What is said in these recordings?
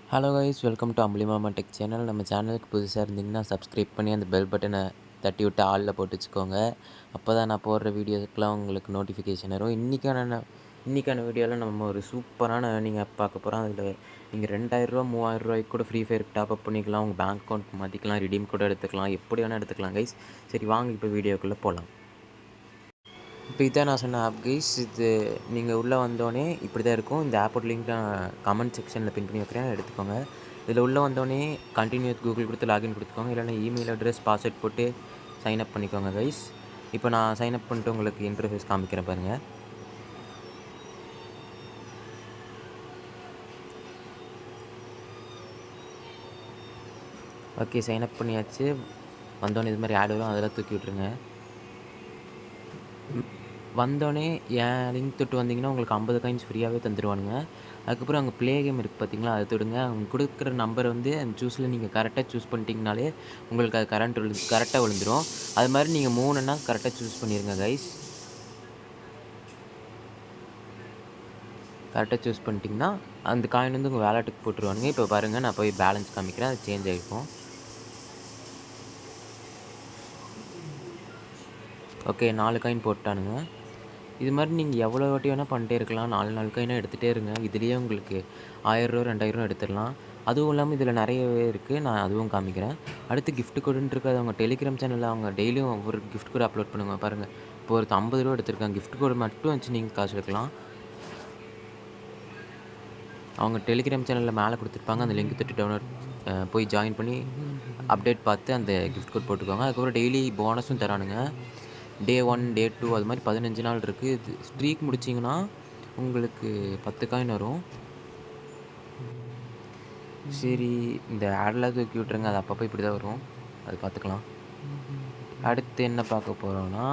Hello guys, welcome to அம்புலி மாமா tech channel. நம்ம சேனலுக்கு புதுசாக இருந்தீங்கன்னா சப்ஸ்கிரைப் பண்ணி அந்த பெல் பட்டனை தட்டி விட்டு ஆளில் போட்டு வச்சுக்கோங்க. அப்போ தான் நான் போடுற வீடியோஸ்க்கெலாம் உங்களுக்கு நோட்டிஃபிகேஷன் வரும். இன்றைக்கான வீடியோவில் நம்ம ஒரு சூப்பரான ஏர்னிங் ஆப் பார்க்க போகிறோம். அதில் நீங்கள் 2000 3000 கூட ஃப்ரீ ஃபயர் டாப்அப் பண்ணிக்கலாம், உங்கள் பேங்க் அக்கௌண்ட் மாற்றிக்கலாம், ரிடீம் கூட எடுத்துக்கலாம், எப்படி வேணால் எடுத்துக்கலாம் கைஸ். சரி வாங்க இப்போ வீடியோக்குள்ளே போகலாம். இப்போ இதான் நான் சொன்ன ஆப் கைஸ். இது நீங்கள் உள்ளே வந்தோடனே இப்படி தான் இருக்கும். இந்த ஆப்போட லிங்க் நான் கமெண்ட் செக்ஷனில் பின் பண்ணி வைக்கிறேன், எடுத்துக்கோங்க. இதில் உள்ளே வந்தோடனே கண்டினியூ கூகுள் கொடுத்து லாகின் கொடுத்துக்கோங்க, இல்லைனா இமெயில் அட்ரஸ் பாஸ்வேர்ட் போட்டு சைன் அப் பண்ணிக்கோங்க கைஸ். இப்போ நான் சைன் அப் பண்ணிட்டு உங்களுக்கு இன்டர்ஃபேஸ் காமிக்கிறேன் பாருங்கள். ஓகே, சைன் அப் பண்ணியாச்சு. வந்தோடனே இது மாதிரி ஆட் வரும், அதெல்லாம் தூக்கி விட்ருங்க. வந்தோடனே என் லிங்க் தொட்டு வந்தீங்கன்னா உங்களுக்கு 50 காயின்ஸ் ஃப்ரீயாகவே தந்துடுவானுங்க. அதுக்கப்புறம் அங்கே ப்ளே கேம் இருக்குது பார்த்தீங்களா, அதை தொடுங்க. அவங்க கொடுக்குற நம்பரை வந்து அந்த சூஸில் நீங்கள் கரெக்டாக சூஸ் பண்ணிட்டீங்கனாலே உங்களுக்கு அது கரெக்டாக விழுந்துடும். அது மாதிரி நீங்கள் 3ன்னா கரெக்டாக சூஸ் பண்ணிடுங்க கைஸ். கரெக்டாக சூஸ் பண்ணிட்டீங்கன்னா அந்த காயின் வந்து உங்கள் வேலெட்டுக்கு போட்டுருவானுங்க. இப்போ பாருங்கள், நான் போய் பேலன்ஸ் காமிக்கிறேன், அது சேஞ்ச் ஆகிருக்கும். ஓகே, 4 காயின் போட்டானுங்க. இது மாதிரி நீங்கள் எவ்வளோ வாட்டி வேணால் பண்ணிட்டே இருக்கலாம். 4 காயினாக எடுத்துகிட்டே இருங்க. இதுலேயே உங்களுக்கு 1000 2000 எடுத்துடலாம். அதுவும் இல்லாமல் இதில் நிறையவே இருக்குது, நான் அதுவும் காமிக்கிறேன். அடுத்து கிஃப்ட் கோடுன்னு இருக்குது. அவங்க டெலிகிராம் சேனலில் அவங்க டெய்லியும் ஒவ்வொரு கிஃப்ட் கோடு அப்லோட் பண்ணுவாங்க பாருங்கள். இப்போ ஒரு 50 ரூபா எடுத்திருக்காங்க. கிஃப்ட் கோடு மட்டும் வச்சு நீங்கள் காசு எடுக்கலாம். அவங்க டெலிகிராம் சேனலில் மேலே கொடுத்துருப்பாங்க, அந்த லிங்க் தொட்டு டவுன்லோட் போய் ஜாயின் பண்ணி அப்டேட் பார்த்து அந்த கிஃப்ட் கோட் போட்டுக்கோங்க. அதுக்கப்புறம் டெய்லி போனஸும் தரானுங்க. டே 1 டே 2 அது மாதிரி 15 நாள் இருக்குது. இது ஸ்ட்ரீக் முடிச்சிங்கன்னா உங்களுக்கு 10 காயின் வரும். சரி, இந்த ஆடெலாம் தூக்கி விட்ருங்க, அது அப்பப்போ இப்படி தான் வரும், அது பார்த்துக்கலாம். அடுத்து என்ன பார்க்க போகிறோன்னா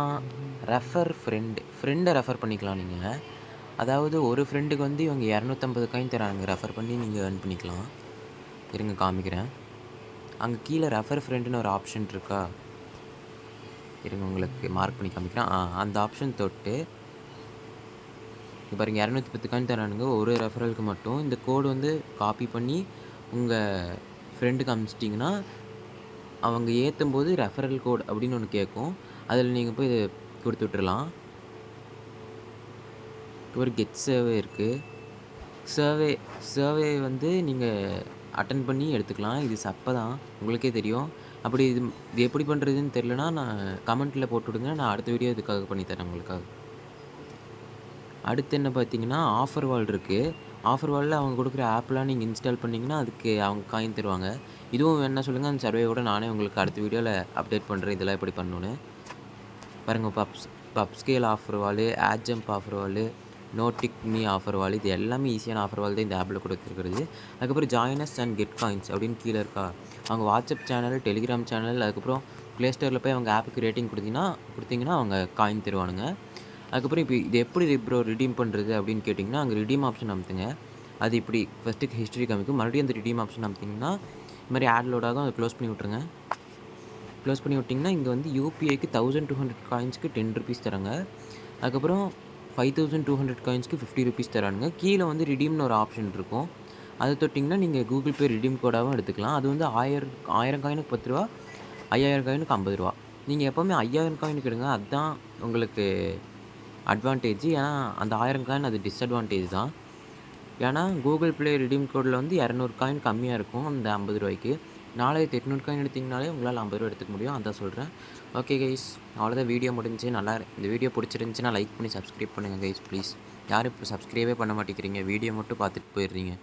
ஃப்ரெண்டை ரெஃபர் பண்ணிக்கலாம் நீங்கள். அதாவது ஒரு ஃப்ரெண்டுக்கு வந்து இவங்க 250 காயின் தராங்க, ரெஃபர் பண்ணி நீங்கள் ஏர்ன் பண்ணிக்கலாம். இருங்க காமிக்கிறேன். அங்கே கீழே ரெஃபர் ஃப்ரெண்டுன்னு ஒரு ஆப்ஷன் இருக்கா, இருங்க உங்களுக்கு மார்க் பண்ணி காமிக்கிறேன். அந்த ஆப்ஷன் தொட்டு பாருங்க, 210 காயின் தரானுங்க ஒரு ரெஃபரலுக்கு மட்டும். இந்த கோடு வந்து காப்பி பண்ணி உங்கள் ஃப்ரெண்டுக்கு அனுப்பிச்சிட்டிங்கன்னா அவங்க ஏற்றும் போது ரெஃபரல் கோட் அப்படின்னு ஒன்று கேட்கும். அதில் நீங்கள் போய் இதை கொடுத்து விட்டுறலாம். ஒரு கெட் சர்வே இருக்குது. சர்வே வந்து நீங்கள் அட்டன் பண்ணி எடுத்துக்கலாம். இது சப்பை தான், உங்களுக்கே தெரியும். அப்படி இது எப்படி பண்ணுறதுன்னு தெரிலனா நான் கமெண்ட்டில் போட்டு விடுங்க, நான் அடுத்த வீடியோ இதுக்காக பண்ணித்தரேன் உங்களுக்காக. அடுத்து என்ன பார்த்தீங்கன்னா ஆஃபர் வால் இருக்குது. ஆஃபர் வாலில் அவங்க கொடுக்குற ஆப்லாம் நீங்கள் இன்ஸ்டால் பண்ணிங்கன்னா அதுக்கு அவங்க காயின் தருவாங்க. இதுவும் என்ன சொல்லுங்கள், அந்த சர்வேயோட நானே உங்களுக்கு அடுத்த வீடியோவில் அப்டேட் பண்ணுறேன் இதெல்லாம் எப்படி பண்ணணுன்னு. பாருங்கள், Pubscale offer wall, ad jump offer wall, Notik me offer wall, இது எல்லாமே ஈஸியான ஆஃபர் வால் தான் இந்த ஆப்பில் கொடுத்துருக்குறது. அதுக்கப்புறம் ஜாயினஸ் அண்ட் கெட் காயின்ஸ் அப்படின்னு கீழே இருக்கா, அவங்க வாட்ஸ்அப் சேனல், டெலிகிராம் சேனல், அதுக்கப்புறம் ப்ளே ஸ்டோரில் போய் அவங்க ஆப்புக்கு ரேட்டிங் கொடுத்தீங்கன்னா அவங்க காயின் தருவானுங்க. அதுக்கப்புறம் இப்போ இது எப்படி ரிடீம் பண்ணுறது அப்படின்னு கேட்டிங்கன்னா, அங்கே ரிடீம் ஆப்ஷன் அமுத்துங்க. அது இப்படி ஃபஸ்ட்டு ஹிஸ்ட்ரி காமிக்கும். மறுபடியும் அந்த ரிடீம் ஆப்ஷன் அமுத்திங்கன்னா இது மாதிரி ஆட் லோட் ஆகும், அதை க்ளோஸ் பண்ணி விட்ருங்க. க்ளோஸ் பண்ணி விட்டிங்கன்னா இங்கே வந்து யூபிஐக்கு 1200 காயின்ஸ்க்கு 10 ருபீஸ் தராங்க. அதுக்கப்புறம் 5200 காயின்ஸ்க்கு 50 ருபீஸ் தரானுங்க. கீழே வந்து ரிடீம்னு ஒரு ஆப்ஷன் இருக்கும், அதை தொட்டிங்கன்னா நீங்கள் கூகுள் பே ரிடீம் கோடாகவும் எடுத்துக்கலாம். அது வந்து 1000 காயினுக்கு 10 ரூபா, 5000 காயினுக்கு 50 ரூபா. நீங்கள் எப்போவுமே 5000 காயினுக்கு எடுங்க, அதுதான் உங்களுக்கு அட்வான்டேஜ். ஏன்னா அந்த 1000 காயின் அது டிஸ்அட்வான்டேஜ் தான். ஏன்னா கூகுள் ப்ளே ரிடீம் கோடில் வந்து 200 காயின் கம்மியாக இருக்கும் அந்த 50 ரூபாய்க்கு. 4800 காயின் எடுத்திங்கனாலே உங்களால் 50 ரூபா எடுத்துக்க முடியும், அதான் சொல்கிறேன். ஓகே கைஸ், அவ்வளோதான், வீடியோ முடிஞ்சு. இந்த வீடியோ பிடிச்சிருந்துச்சின்னா லைக் பண்ணி சப்ஸ்கிரைப் பண்ணுங்கள் கைஸ் ப்ளீஸ். யாரும் இப்போ சப்ஸ்கிரைபே பண்ண மாட்டேங்கிறீங்க, வீடியோ மட்டும் பார்த்துட்டு போயிடுறீங்க.